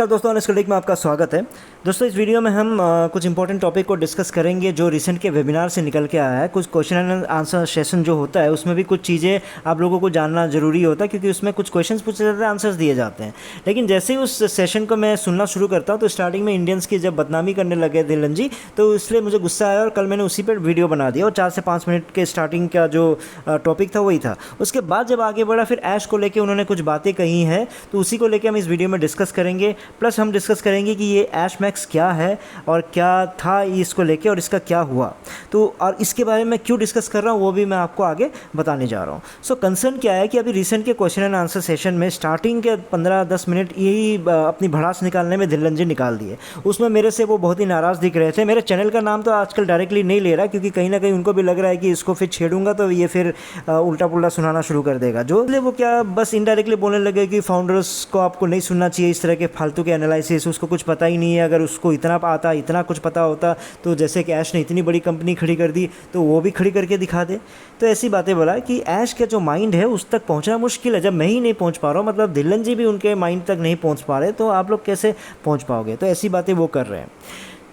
नमस्कार दोस्तों, honest click में आपका स्वागत है। दोस्तों, इस वीडियो में हम कुछ इंपॉर्टेंट टॉपिक को डिस्कस करेंगे जो रिसेंट के वेबिनार से निकल के आया है। कुछ क्वेश्चन एंड आंसर सेशन जो होता है उसमें भी कुछ चीज़ें आप लोगों को जानना ज़रूरी होता है, क्योंकि उसमें कुछ क्वेश्चंस पूछे जाते हैं, आंसर्स दिए जाते हैं। लेकिन जैसे ही उस सेशन को मैं सुनना शुरू करता हूँ तो स्टार्टिंग में इंडियंस की जब बदनामी करने लगे धिल्लन जी, तो इसलिए मुझे गुस्सा आया और कल मैंने उसी पर वीडियो बना दिया और 4 से 5 मिनट के स्टार्टिंग का जो टॉपिक था वही था। उसके बाद जब आगे बढ़ा फिर ऐश को लेकर उन्होंने कुछ बातें कही हैं, तो उसी को लेकर हम इस वीडियो में डिस्कस करेंगे। प्लस हम डिस्कस करेंगे कि ये ऐश मैक्स क्या है और क्या था इसको लेके और इसका क्या हुआ, तो और इसके बारे में क्यों डिस्कस कर रहा हूँ वो भी मैं आपको आगे बताने जा रहा हूँ। सो कंसर्न क्या है कि अभी रिसेंट के क्वेश्चन एंड आंसर सेशन में स्टार्टिंग के 15-10 मिनट यही अपनी भड़ास निकालने में धिल्लन जी निकाल दिए। उसमें मेरे से वो बहुत ही नाराज़ दिख रहे थे। मेरे चैनल का नाम तो आजकल डायरेक्टली नहीं ले रहा, क्योंकि कहीं ना कहीं उनको भी लग रहा है कि इसको फिर छेड़ूंगा तो ये फिर उल्टा पुल्टा सुनाना शुरू कर देगा, जो इसलिए वो क्या बस इनडायरेक्टली बोलने लगे कि फाउंडर्स को आपको नहीं सुनना चाहिए इस तरह के फालतू के एनालिसिस, उसको कुछ पता ही नहीं है। अगर उसको इतना आता, इतना कुछ पता होता तो जैसे कि ऐश ने इतनी बड़ी कंपनी खड़ी कर दी तो वो भी खड़ी करके दिखा दे। तो ऐसी बातें बोला कि ऐश का जो माइंड है उस तक पहुंचना मुश्किल है। जब मैं ही नहीं पहुंच पा रहा हूँ, मतलब धिल्लन जी भी उनके माइंड तक नहीं पहुंच पा रहे, तो आप लोग कैसे पहुंच पाओगे? तो ऐसी बातें वो कर रहे हैं।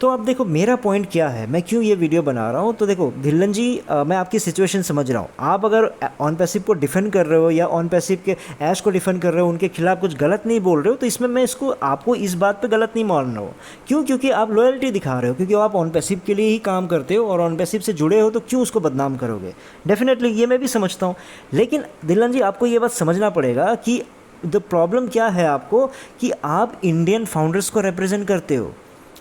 तो अब देखो मेरा पॉइंट क्या है, मैं क्यों ये वीडियो बना रहा हूँ। तो देखो धिल्लन जी, मैं आपकी सिचुएशन समझ रहा हूँ। आप अगर ऑन पैसिव को डिफेंड कर रहे हो या ऑन पैसिव के ऐश को डिफेंड कर रहे हो, उनके खिलाफ कुछ गलत नहीं बोल रहे हो, तो इसमें मैं इसको आपको इस बात पे गलत नहीं मान रहा हूँ। क्यों? क्योंकि आप लॉयल्टी दिखा रहे हो, क्योंकि आप ऑन पैसिव के लिए ही काम करते हो और ऑन पैसिव से जुड़े हो, तो क्यों उसको बदनाम करोगे? डेफिनेटली ये मैं भी समझता हूँ। लेकिन धिल्लन जी, आपको ये बात समझना पड़ेगा कि द प्रॉब्लम क्या है आपको, कि आप इंडियन फाउंडर्स को रिप्रेजेंट करते हो,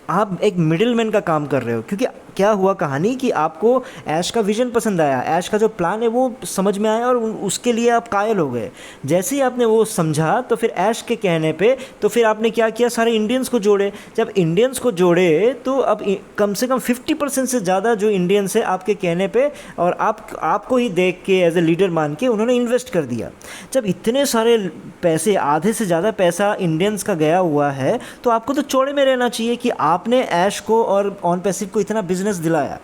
आप एक मिडिलमैन का काम कर रहे हो। क्योंकि क्या हुआ कहानी कि आपको ऐश का विजन पसंद आया, ऐश का जो प्लान है वो समझ में आया और उसके लिए आप कायल हो गए। जैसे ही आपने वो समझा तो फिर ऐश के कहने पे तो फिर आपने क्या किया, सारे इंडियंस को जोड़े। जब इंडियंस को जोड़े तो अब कम से कम 50% से ज़्यादा जो इंडियंस है आपके कहने पे और आपको ही देख के एज ए लीडर मान के उन्होंने इन्वेस्ट कर दिया। जब इतने सारे पैसे, आधे से ज़्यादा पैसा इंडियंस का गया हुआ है, तो आपको तो चौड़े में रहना चाहिए कि आपने ऐश को और ऑन पैसिव को इतना बिजनेस दिलाया।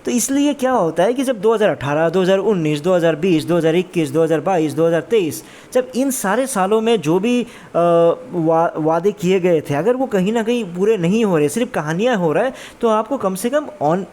तो इसलिए क्या होता है कि जब 2018, 2019, 2020, 2021, 2022, 2023, जब इन सारे सालों में जो भी वादे किए गए थे, अगर वो कहीं ना कहीं पूरे नहीं हो रहे, सिर्फ कहानियाँ हो रहा है, तो आपको कम से कम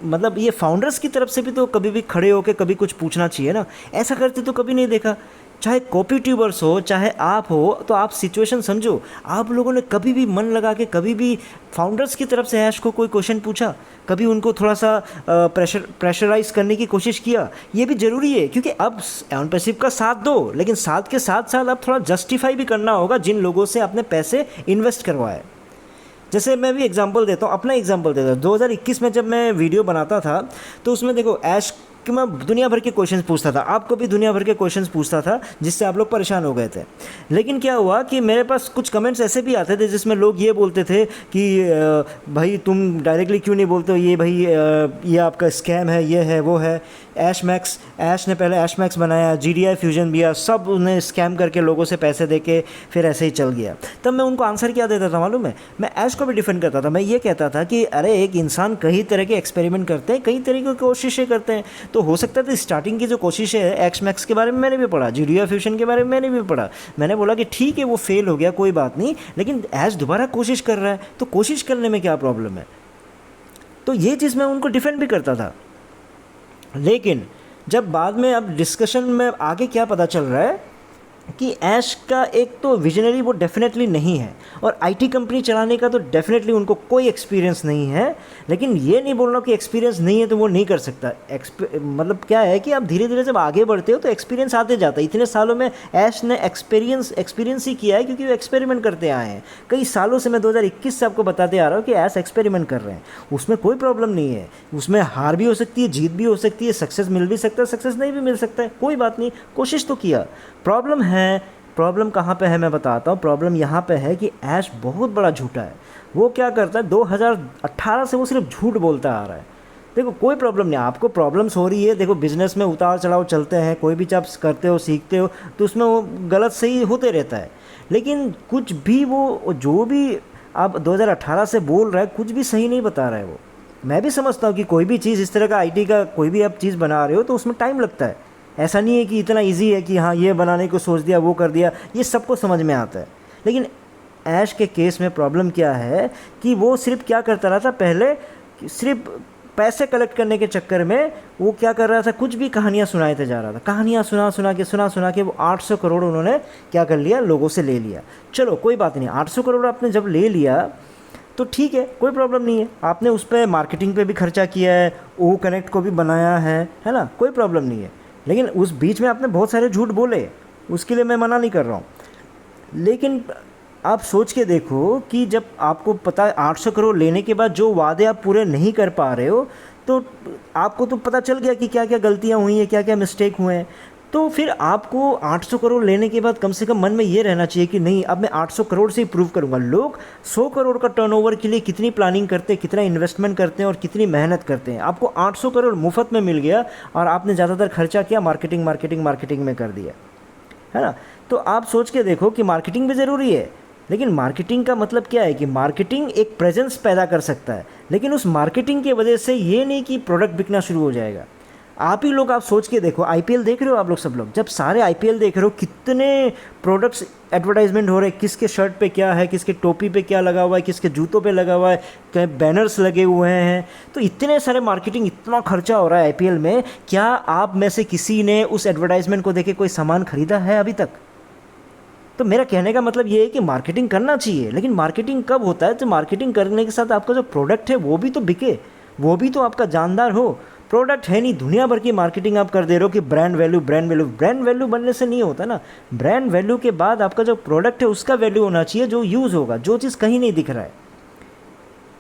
मतलब ये फाउंडर्स की तरफ से भी तो कभी भी खड़े होकर कभी कुछ पूछना चाहिए ना। ऐसा करते तो कभी नहीं देखा। चाहे कॉपी ट्यूबर्स हो, चाहे आप हो, तो आप सिचुएशन समझो। आप लोगों ने कभी भी मन लगा के कभी भी फाउंडर्स की तरफ से ऐश को कोई क्वेश्चन पूछा? कभी उनको थोड़ा सा प्रेशराइज करने की कोशिश किया? ये भी ज़रूरी है, क्योंकि अब ऑन पैसिव का साथ दो, लेकिन साथ के साथ साथ आप थोड़ा जस्टिफाई भी करना होगा जिन लोगों से आपने पैसे इन्वेस्ट करवाए। जैसे मैं भी एग्जांपल देता हूँ, अपना एग्जांपल देता हूँ। 2021 में जब मैं वीडियो बनाता था तो उसमें देखो ऐश कि मैं दुनिया भर के क्वेश्चंस पूछता था, आपको भी दुनिया भर के क्वेश्चंस पूछता था, जिससे आप लोग परेशान हो गए थे। लेकिन क्या हुआ कि मेरे पास कुछ कमेंट्स ऐसे भी आते थे जिसमें लोग ये बोलते थे कि भाई तुम डायरेक्टली क्यों नहीं बोलते हो, ये भाई ये आपका स्कैम है, ये है, वो है। ऐश मैक्स, ऐश ने पहले ऐश मैक्स बनाया, GDI फ्यूजन भी, सब उन्हें स्कैम करके लोगों से पैसे दे के फिर ऐसे ही चल गया। तब मैं उनको आंसर क्या देता था मालूम है? मैं ऐश को भी डिफेंड करता था। मैं ये कहता था कि अरे एक इंसान कई तरह के एक्सपेरिमेंट करते हैं, कई तरह की कोशिशें करते हैं, तो हो सकता है स्टार्टिंग की जो कोशिशें है, एक्स मैक्स के बारे में मैंने भी पढ़ा, GDI फ्यूजन के बारे में मैंने भी पढ़ा। मैंने बोला कि ठीक है वो फेल हो गया, कोई बात नहीं, लेकिन ऐश दोबारा कोशिश कर रहा है, तो कोशिश करने में क्या प्रॉब्लम है? तो ये चीज़ मैं उनको डिफेंड भी करता था। लेकिन जब बाद में अब डिस्कशन में आगे क्या पता चल रहा है कि ऐश का एक तो विजनरी वो डेफिनेटली नहीं है, और IT कंपनी चलाने का तो डेफिनेटली उनको कोई एक्सपीरियंस नहीं है। लेकिन ये नहीं बोल रहा कि एक्सपीरियंस नहीं है तो वो नहीं कर सकता। मतलब क्या है कि आप धीरे धीरे जब आगे बढ़ते हो तो एक्सपीरियंस आते जाता है। इतने सालों में ऐश ने एक्सपीरियंस ही किया है, क्योंकि वो एक्सपेरिमेंट करते आए हैं कई सालों से। मैं 2021 से आपको बताते आ रहा हूँ कि ऐश एक्सपेरिमेंट कर रहे हैं, उसमें कोई प्रॉब्लम नहीं है। उसमें हार भी हो सकती है, जीत भी हो सकती है, सक्सेस मिल भी सकता है, सक्सेस नहीं भी मिल सकता है, कोई बात नहीं, कोशिश तो किया। प्रॉब्लम कहाँ पे है मैं बताता हूँ। प्रॉब्लम यहाँ पे है कि ऐश बहुत बड़ा झूठा है। वो क्या करता है, 2018 से वो सिर्फ झूठ बोलता आ रहा है। देखो कोई प्रॉब्लम नहीं, आपको प्रॉब्लम्स हो रही है, देखो बिजनेस में उतार चढ़ाव चलते हैं, कोई भी जब करते हो, सीखते हो, तो उसमें वो गलत सही होते रहता है। लेकिन कुछ भी वो जो भी आप 2018 से बोल रहा है, कुछ भी सही नहीं बता रहा है वो। मैं भी समझता हूँ कि कोई भी चीज़ इस तरह का IT का कोई भी आप चीज़ बना रहे हो तो उसमें टाइम लगता है। ऐसा नहीं है कि इतना इजी है कि हाँ ये बनाने को सोच दिया, वो कर दिया, ये सबको समझ में आता है। लेकिन ऐश के केस में प्रॉब्लम क्या है कि वो सिर्फ क्या करता रहा था पहले, सिर्फ पैसे कलेक्ट करने के चक्कर में वो क्या कर रहा था, कुछ भी कहानियाँ सुनाते जा रहा था। कहानियाँ सुना के वो 800 करोड़ उन्होंने क्या कर लिया, लोगों से ले लिया। चलो कोई बात नहीं, 800 करोड़ आपने जब ले लिया तो ठीक है, कोई प्रॉब्लम नहीं है। आपने उस पर मार्केटिंग पे भी खर्चा किया है, ओ कनेक्ट को भी बनाया है ना, कोई प्रॉब्लम नहीं है। लेकिन उस बीच में आपने बहुत सारे झूठ बोले, उसके लिए मैं मना नहीं कर रहा हूँ। लेकिन आप सोच के देखो कि जब आपको पता है 800 करोड़ लेने के बाद जो वादे आप पूरे नहीं कर पा रहे हो, तो आपको तो पता चल गया कि क्या क्या गलतियाँ हुई हैं, क्या क्या मिस्टेक हुए हैं। तो फिर आपको 800 करोड़ लेने के बाद कम से कम मन में ये रहना चाहिए कि नहीं, अब मैं 800 करोड़ से ही प्रूव करूँगा। लोग 100 करोड़ का टर्नओवर के लिए कितनी प्लानिंग करते हैं, कितना इन्वेस्टमेंट करते हैं और कितनी मेहनत करते हैं। आपको 800 करोड़ मुफ्त में मिल गया और आपने ज़्यादातर खर्चा किया मार्केटिंग में कर दिया, है ना। तो आप सोच के देखो कि मार्केटिंग भी ज़रूरी है, लेकिन मार्केटिंग का मतलब क्या है कि मार्केटिंग एक प्रेजेंस पैदा कर सकता है, लेकिन उस मार्केटिंग की वजह से ये नहीं कि प्रोडक्ट बिकना शुरू हो जाएगा। आप ही लोग, आप सोच के देखो, आईपीएल देख रहे हो आप लोग, सब लोग जब सारे आईपीएल देख रहे हो, कितने प्रोडक्ट्स एडवर्टाइजमेंट हो रहे हैं, किसके शर्ट पे क्या है, किसके टोपी पे क्या लगा हुआ है, किसके जूतों पे लगा हुआ है, कहीं बैनर्स लगे हुए हैं। तो इतने सारे मार्केटिंग, इतना खर्चा हो रहा है आईपीएल में। क्या आप में से किसी ने उस एडवर्टाइजमेंट को देख के कोई सामान खरीदा है अभी तक? तो मेरा कहने का मतलब ये है कि मार्केटिंग करना चाहिए, लेकिन मार्केटिंग कब होता है, तो मार्केटिंग करने के साथ आपका जो प्रोडक्ट है वो भी तो बिके, वो भी तो आपका जानदार हो। प्रोडक्ट है नहीं, दुनिया भर की मार्केटिंग आप कर दे रहे हो कि ब्रांड वैल्यू बनने से नहीं होता ना। ब्रांड वैल्यू के बाद आपका जो प्रोडक्ट है उसका वैल्यू होना चाहिए, जो यूज़ होगा, जो चीज़ कहीं नहीं दिख रहा है।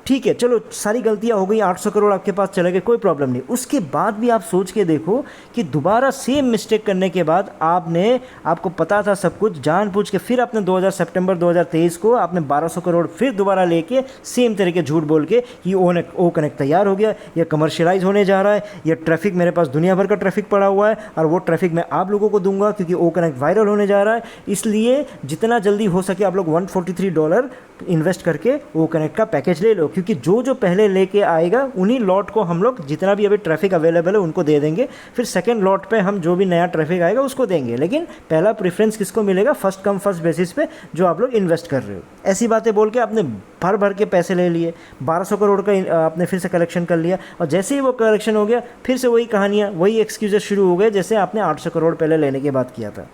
ठीक है, चलो सारी गलतियां हो गई, 800 करोड़ आपके पास चले गए, कोई प्रॉब्लम नहीं। उसके बाद भी आप सोच के देखो कि दोबारा सेम मिस्टेक करने के बाद आपको पता था सब कुछ, जानबूझ के फिर आपने सितंबर 2023 को आपने 1200 करोड़ फिर दोबारा लेके सेम तरह के झूठ बोल के कि ओ कनेक्ट तैयार हो गया, ये कमर्शियलाइज होने जा रहा है, ये ट्रैफिक मेरे पास दुनिया भर का ट्रैफिक पड़ा हुआ है और वो ट्रैफिक मैं आप लोगों को दूंगा क्योंकि ओ कनेक्ट वायरल होने जा रहा है। इसलिए जितना जल्दी हो सके आप लोग $143 इन्वेस्ट करके ओ कनेक्ट का पैकेज ले लो, क्योंकि जो पहले लेके आएगा उन्हीं लॉट को हम लोग, जितना भी अभी ट्रैफिक अवेलेबल है उनको दे देंगे, फिर सेकंड लॉट पे हम जो भी नया ट्रैफिक आएगा उसको देंगे। लेकिन पहला प्रेफरेंस किसको मिलेगा, फर्स्ट कम फर्स्ट बेसिस पे जो आप लोग इन्वेस्ट कर रहे हो। ऐसी बातें बोल के आपने भर के पैसे ले लिए, 1200 करोड़ का आपने फिर से कलेक्शन कर लिया, और जैसे ही वो कलेक्शन हो गया फिर से वही कहानियाँ, वही एक्सक्यूजेस शुरू हो गए जैसे आपने 800 करोड़ पहले लेने के बाद किया था।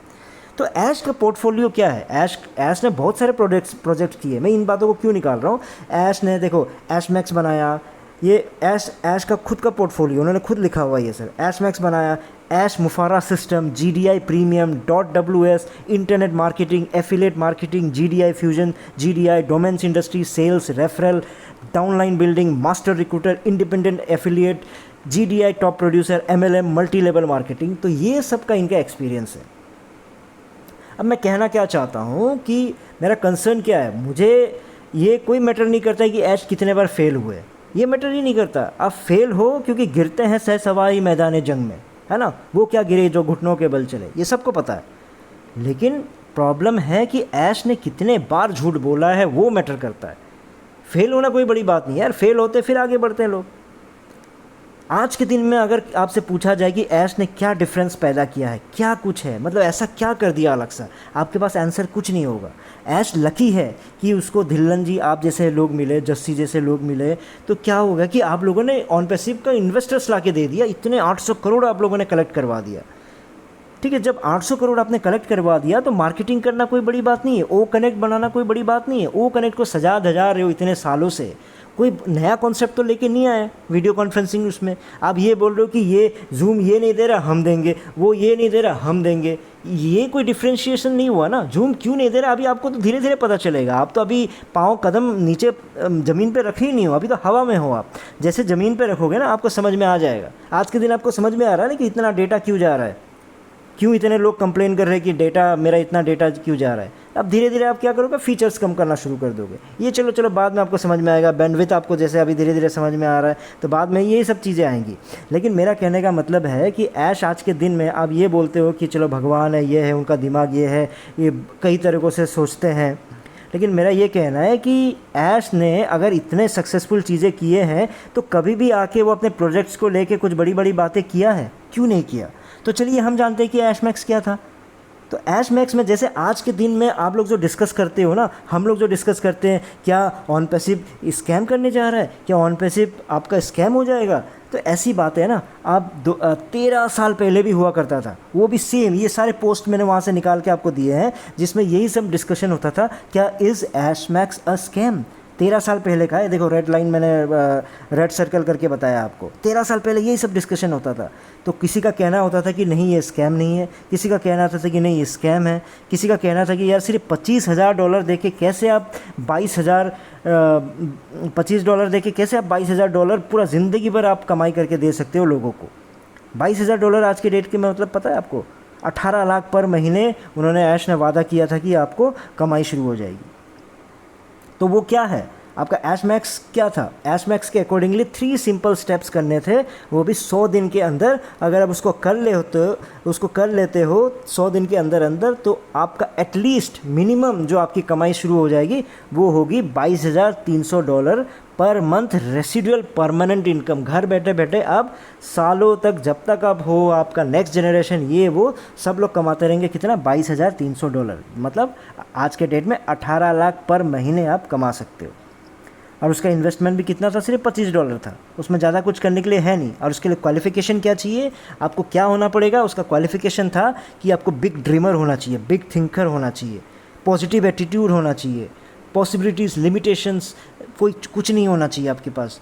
तो ऐश का पोर्टफोलियो क्या है, ऐश ने बहुत सारे प्रोजेक्ट किए, मैं इन बातों को क्यों निकाल रहा हूँ। ऐश ने देखो ऐश मैक्स बनाया, ये ऐश का खुद का पोर्टफोलियो उन्होंने खुद लिखा हुआ है ये सर। ऐश मैक्स बनाया, Ash Mufareh system, GDI premium, .ws, internet marketing, affiliate marketing, GDI fusion, GDI domains industry, sales, referral, downline building, master recruiter, independent affiliate, GDI top producer, MLM, multi level marketing. तो ये सब का इनका experience है। अब मैं कहना क्या चाहता हूँ कि मेरा कंसर्न क्या है, मुझे ये कोई मैटर नहीं करता है कि ऐश कितने बार फेल हुए, ये मैटर ही नहीं करता। आप फेल हो क्योंकि गिरते हैं सहसवाई मैदान जंग में, है ना, वो क्या गिरे जो घुटनों के बल चले, ये सबको पता है। लेकिन प्रॉब्लम है कि ऐश ने कितने बार झूठ बोला है, वो मैटर करता है। फेल होना कोई बड़ी बात नहीं है यार, फेल होते फिर आगे बढ़ते हैं लोग। आज के दिन में अगर आपसे पूछा जाए कि ऐश ने क्या डिफरेंस पैदा किया है, क्या कुछ है, मतलब ऐसा क्या कर दिया अलग सा, आपके पास आंसर कुछ नहीं होगा। ऐश लकी है कि उसको धिल्लन जी आप जैसे लोग मिले, जस्सी जैसे लोग मिले, तो क्या होगा कि आप लोगों ने ऑन पैसिव का इन्वेस्टर्स ला के दे दिया, इतने 800 करोड़ आप लोगों ने कलेक्ट करवा दिया। ठीक है, जब 800 करोड़ आपने कलेक्ट करवा दिया तो मार्केटिंग करना कोई बड़ी बात नहीं है, ओ कनेक्ट बनाना कोई बड़ी बात नहीं है। ओ कनेक्ट को सजा धजा रहे हो इतने सालों से, कोई नया कॉन्सेप्ट तो लेके नहीं आया वीडियो कॉन्फ्रेंसिंग। उसमें आप ये बोल रहे हो कि ये जूम ये नहीं दे रहा हम देंगे, वो ये नहीं दे रहा हम देंगे, ये कोई डिफ्रेंशिएशन नहीं हुआ ना। जूम क्यों नहीं दे रहा अभी आपको तो धीरे धीरे पता चलेगा। आप तो अभी पाँव कदम नीचे ज़मीन पे रखे ही नहीं हो, अभी तो हवा में हो। आप जैसे ज़मीन पे रखोगे ना आपको समझ में आ जाएगा। आज के दिन आपको समझ में आ रहा है ना कि इतना डेटा क्यों जा रहा है, क्यों इतने लोग कंप्लेन कर रहे हैं कि डेटा, मेरा इतना डेटा क्यों जा रहा है। अब धीरे धीरे आप क्या करोगे, फीचर्स कम करना शुरू कर दोगे। ये चलो बाद में आपको समझ में आएगा। बैंडविड्थ आपको जैसे अभी धीरे धीरे समझ में आ रहा है तो बाद में ये सब चीज़ें आएंगी। लेकिन मेरा कहने का मतलब है कि ऐश आज के दिन में आप ये बोलते हो कि चलो भगवान है, ये है, उनका दिमाग ये है, ये कई तरीक़ों से सोचते हैं। लेकिन मेरा ये कहना है कि ऐश ने अगर इतने सक्सेसफुल चीज़ें किए हैं तो कभी भी आके वो अपने प्रोजेक्ट्स को लेके कुछ बड़ी बड़ी बातें किया है, क्यों नहीं किया। तो चलिए हम जानते हैं कि ऐश मैक्स क्या था। तो ऐश मैक्स में जैसे आज के दिन में आप लोग जो डिस्कस करते हो ना, हम लोग जो डिस्कस करते हैं, क्या ऑन पैसिव स्कैम करने जा रहा है, क्या ऑन पैसिव आपका स्कैम हो जाएगा, तो ऐसी बात है ना। आप 13 साल पहले भी हुआ करता था, वो भी सेम। ये सारे पोस्ट मैंने वहाँ से निकाल के आपको दिए हैं जिसमें यही सब डिस्कशन होता था, क्या is ash max a scam. 13 साल पहले का है, देखो रेड लाइन मैंने रेड सर्कल करके बताया आपको। 13 साल पहले यही सब डिस्कशन होता था। तो किसी का कहना होता था कि नहीं ये स्कैम नहीं है, किसी का कहना होता था कि नहीं ये स्कैम है, किसी का कहना था कि यार सिर्फ $25,000 दे के कैसे आप $25 दे के कैसे आप $22,000 पूरा ज़िंदगी भर आप कमाई करके दे सकते हो लोगों को। $22,000 आज के डेट के में मतलब पता है आपको, 18 लाख पर महीने उन्होंने ऐश ने वादा किया था कि आपको कमाई शुरू हो जाएगी। तो वो क्या है आपका ऐश मैक्स, क्या था ऐश मैक्स के अकॉर्डिंगली 3 सिंपल स्टेप्स करने थे, वो भी 100 दिन के अंदर। अगर आप उसको कर लेते हो 100 दिन के अंदर अंदर, तो आपका एटलीस्ट मिनिमम जो आपकी कमाई शुरू हो जाएगी वो होगी $22,300 per month residual permanent income. घर बैठे बैठे आप सालों तक, जब तक आप हो, आपका नेक्स्ट जनरेशन, ये वो सब लोग कमाते रहेंगे। कितना? $22,300। मतलब आज के डेट में 18 लाख पर महीने आप कमा सकते हो। और उसका इन्वेस्टमेंट भी कितना था? सिर्फ $25 था। उसमें ज़्यादा कुछ करने के लिए है नहीं। और उसके लिए क्वालिफिकेशन क्या चाहिए, आपको क्या होना पड़ेगा? उसका क्वालिफिकेशन था कि आपको बिग ड्रीमर होना चाहिए, बिग थिंकर होना चाहिए, पॉजिटिव एटीट्यूड होना चाहिए, पॉसिबिलिटीज़, लिमिटेशंस कोई कुछ नहीं होना चाहिए आपके पास।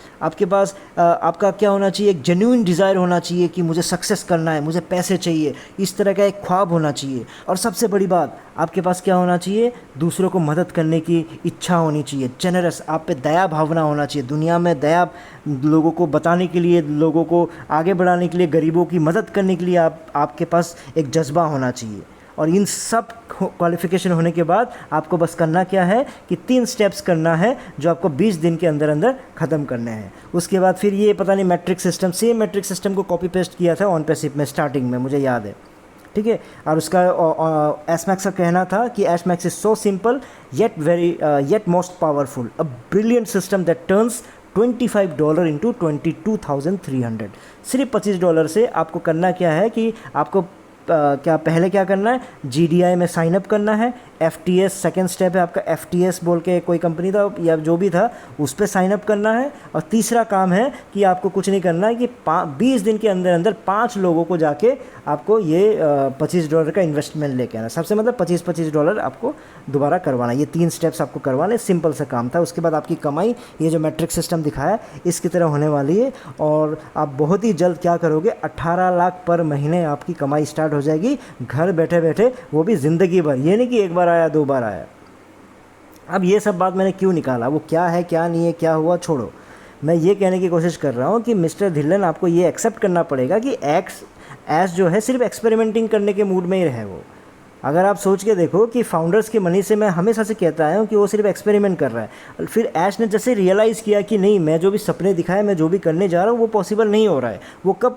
आपका क्या होना चाहिए? एक जेन्युइन डिज़ायर होना चाहिए कि मुझे सक्सेस करना है, मुझे पैसे चाहिए, इस तरह का एक ख्वाब होना चाहिए। और सबसे बड़ी बात, आपके पास क्या होना चाहिए? दूसरों को मदद करने की इच्छा होनी चाहिए, जेनरस, आप पे दया भावना होना चाहिए। दुनिया में दया, लोगों को बताने के लिए, लोगों को आगे बढ़ाने के लिए, गरीबों की मदद करने के लिए आपके पास एक जज्बा होना चाहिए। और इन सब क्वालिफिकेशन होने के बाद आपको बस करना क्या है कि 3 स्टेप्स करना है जो आपको 20 दिन के अंदर अंदर ख़त्म करने हैं। उसके बाद फिर ये पता नहीं matric system, same matric system को कॉपी पेस्ट किया था ऑन पैसिव में स्टार्टिंग में, मुझे याद है, ठीक है। और उसका ऐश मैक्स का कहना था कि Ash Max is so simple yet most powerful, a brilliant system that turns $25 into 22,300। सिर्फ $25 से आपको करना क्या है कि आपको पहले क्या करना है? GDI में साइन अप करना है। FTS सेकंड स्टेप है आपका, FTS बोल के कोई कंपनी था या जो भी था, उस पर साइन अप करना है। और तीसरा काम है कि आपको कुछ नहीं करना है कि 20 दिन के अंदर अंदर 5 लोगों को जाके आपको ये $25 का इन्वेस्टमेंट लेके आना। सबसे मतलब $25 आपको दोबारा करवाना। ये 3 स्टेप्स आपको करवाने, सिंपल सा काम था। उसके बाद आपकी कमाई ये जो मैट्रिक सिस्टम दिखाया इसकी तरह होने वाली है। और आप बहुत ही जल्द क्या करोगे, 18 लाख पर महीने आपकी कमाई स्टार्ट हो जाएगी, घर बैठे बैठे, वो भी ज़िंदगी भर। ये नहीं कि एक बार आया 2 बार आया। अब ये सब बात मैंने क्यों निकाला, वो क्या है क्या नहीं है क्या हुआ छोड़ो। मैं ये कहने की कोशिश कर रहा हूँ कि मिस्टर धिल्लन, आपको ये एक्सेप्ट करना पड़ेगा कि ऐश जो है सिर्फ एक्सपेरिमेंटिंग करने के मूड में ही रहे वो। अगर आप सोच के देखो कि फाउंडर्स की मनी से, मैं हमेशा से कहता आया हूँ कि वो सिर्फ एक्सपेरिमेंट कर रहा है। फिर ऐश ने जैसे रियलाइज़ किया कि नहीं, मैं जो भी सपने दिखाए, मैं जो भी करने जा रहा हूँ वो पॉसिबल नहीं हो रहा है।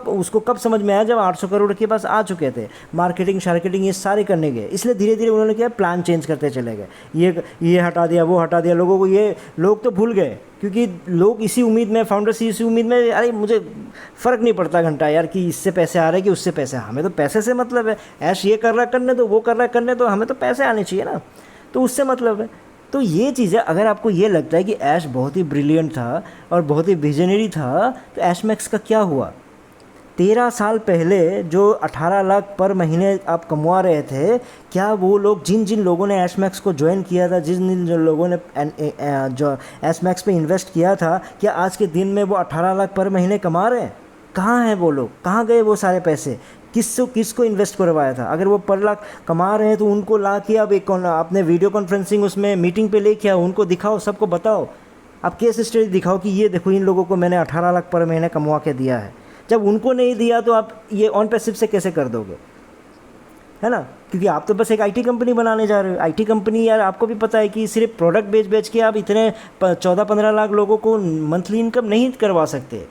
उसको कब समझ में आया? जब 800 करोड़ के पास आ चुके थे, मार्केटिंग शार्केटिंग ये सारे करने गए। इसलिए धीरे धीरे उन्होंने क्या, प्लान चेंज करते चले गए। ये हटा दिया, वो हटा दिया। लोगों को ये लोग तो भूल गए, क्योंकि लोग इसी उम्मीद में, फाउंडर्स इसी उम्मीद में, अरे मुझे फ़र्क नहीं पड़ता घंटा यार कि इससे पैसे आ रहे हैं कि उससे पैसे, हमें तो पैसे से मतलब है। ऐश ये कर रहा करने दो, वो कर रहा करने दो, हमें तो पैसे आने चाहिए ना, तो उससे मतलब है। तो ये चीज़ें, अगर आपको ये लगता है कि ऐश बहुत ही ब्रिलियंट था और बहुत ही विजनरी था, तो ऐश मैक्स का क्या हुआ? 13 साल पहले जो 18 लाख पर महीने आप कमवा रहे थे, क्या वो लोग, जिन लोगों ने ऐश मैक्स को ज्वाइन किया था, जिन लोगों ने जो ऐश मैक्स पे इन्वेस्ट किया था, क्या आज के दिन में वो 18 लाख पर महीने कमा रहे हैं? कहाँ हैं वो लोग? कहाँ गए वो सारे पैसे? किसको इन्वेस्ट करवाया था? अगर वो पर लाख कमा रहे हैं तो उनको ला के अब आपने वीडियो कॉन्फ्रेंसिंग उसमें मीटिंग पे लेके आओ, उनको दिखाओ, सबको बताओ, आप केस स्टडी दिखाओ कि ये देखो, इन लोगों को मैंने 18 लाख पर महीने कमवा के दिया है। जब उनको नहीं दिया तो आप ये ऑन पैसिव से कैसे कर दोगे, है ना? क्योंकि आप तो बस एक IT कंपनी बनाने जा रहे हो। IT कंपनी, यार आपको भी पता है कि सिर्फ प्रोडक्ट बेच के आप इतने 14-15 लाख लोगों को मंथली इनकम नहीं करवा सकते,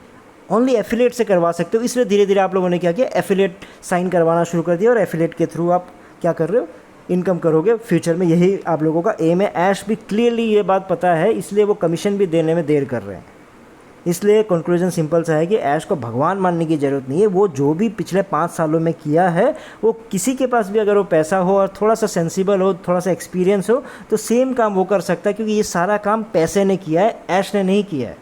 ओनली एफिलिएट से करवा सकते हो। इसलिए धीरे धीरे आप लोगों ने क्या किया, एफिलिएट साइन करवाना शुरू कर दिया, और एफिलिएट के थ्रू आप क्या कर रहे हो, इनकम करोगे फ्यूचर में। यही आप लोगों का एम है। ऐश भी क्लियरली ये बात पता है, इसलिए वो कमीशन भी देने में देर कर रहे हैं। इसलिए कंक्लूजन सिंपल सा है कि ऐश को भगवान मानने की ज़रूरत नहीं है। वो जो भी पिछले 5 सालों में किया है, वो किसी के पास भी अगर वो पैसा हो और थोड़ा सा सेंसिबल हो, थोड़ा सा एक्सपीरियंस हो, तो सेम काम वो कर सकता है, क्योंकि ये सारा काम पैसे ने किया है, ऐश ने नहीं किया है।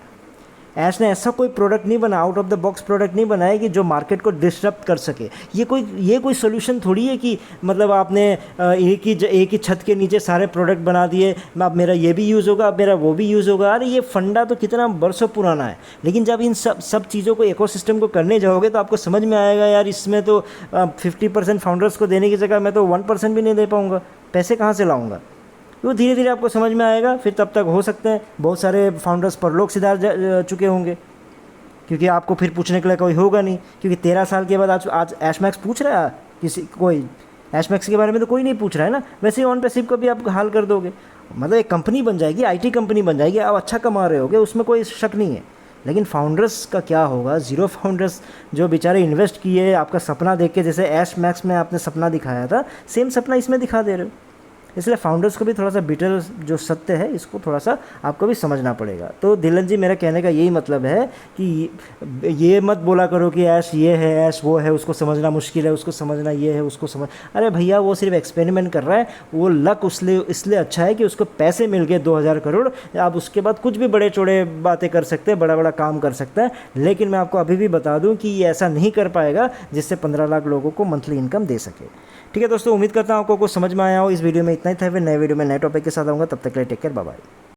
ऐश ने ऐसा कोई प्रोडक्ट नहीं बनाया, out of the box product नहीं बनाया कि जो मार्केट को डिस्टर्ब कर सके। ये कोई सोल्यूशन थोड़ी है कि मतलब आपने एक ही छत के नीचे सारे प्रोडक्ट बना दिए, अब मेरा ये भी यूज़ होगा, अब मेरा वो भी यूज़ होगा। अरे ये फंडा तो कितना बरसों पुराना है। लेकिन जब इन सब चीज़ों को, इकोसिस्टम को करने जाओगे, तो आपको समझ में आएगा यार इसमें तो 50% फाउंडर्स को देने की जगह मैं तो 1% भी नहीं दे पाऊँगा, पैसे कहाँ से लाऊँगा। वो धीरे धीरे आपको समझ में आएगा। फिर तब तक हो सकते हैं बहुत सारे फाउंडर्स परलोक सिधार चुके होंगे, क्योंकि आपको फिर पूछने के लिए कोई होगा नहीं। क्योंकि 13 साल के बाद आज ऐश मैक्स पूछ रहा है कोई ऐश मैक्स के बारे में तो कोई नहीं पूछ रहा है ना। वैसे ही ऑन पैसिव का भी आप हाल कर दोगे, मतलब एक कंपनी बन जाएगी, IT कंपनी बन जाएगी, आप अच्छा कमा रहे होगे, उसमें कोई शक नहीं है। लेकिन फाउंडर्स का क्या होगा? ज़ीरो फाउंडर्स जो बेचारे इन्वेस्ट किए आपका सपना देख के, जैसे ऐश मैक्स में आपने सपना दिखाया था, सेम सपना इसमें दिखा दे रहे हो। इसलिए फाउंडर्स को भी थोड़ा सा बिटर जो सत्य है, इसको थोड़ा सा आपको भी समझना पड़ेगा। तो दिलन जी, मेरा कहने का यही मतलब है कि ये मत बोला करो कि ऐश ये है, ऐश वो है, उसको समझना मुश्किल है, उसको समझना ये है, उसको समझ। अरे भैया, वो सिर्फ एक्सपेरिमेंट कर रहा है। वो लक इसलिए अच्छा है कि उसको पैसे मिल गए 2000 करोड़। आप उसके बाद कुछ भी बड़े चौड़े बातें कर सकते हैं, बड़ा बड़ा काम कर सकता है। लेकिन मैं आपको अभी भी बता दूं कि ये ऐसा नहीं कर पाएगा जिससे 15 लाख लोगों को मंथली इनकम दे सके। ठीक है दोस्तों, उम्मीद करता हूँ आपको कुछ समझ में आया हो। इस वीडियो में इतना ही था। फिर नए वीडियो में नए टॉपिक के साथ आऊँगा। तब तक के लिए टेक केयर, बाय बाय।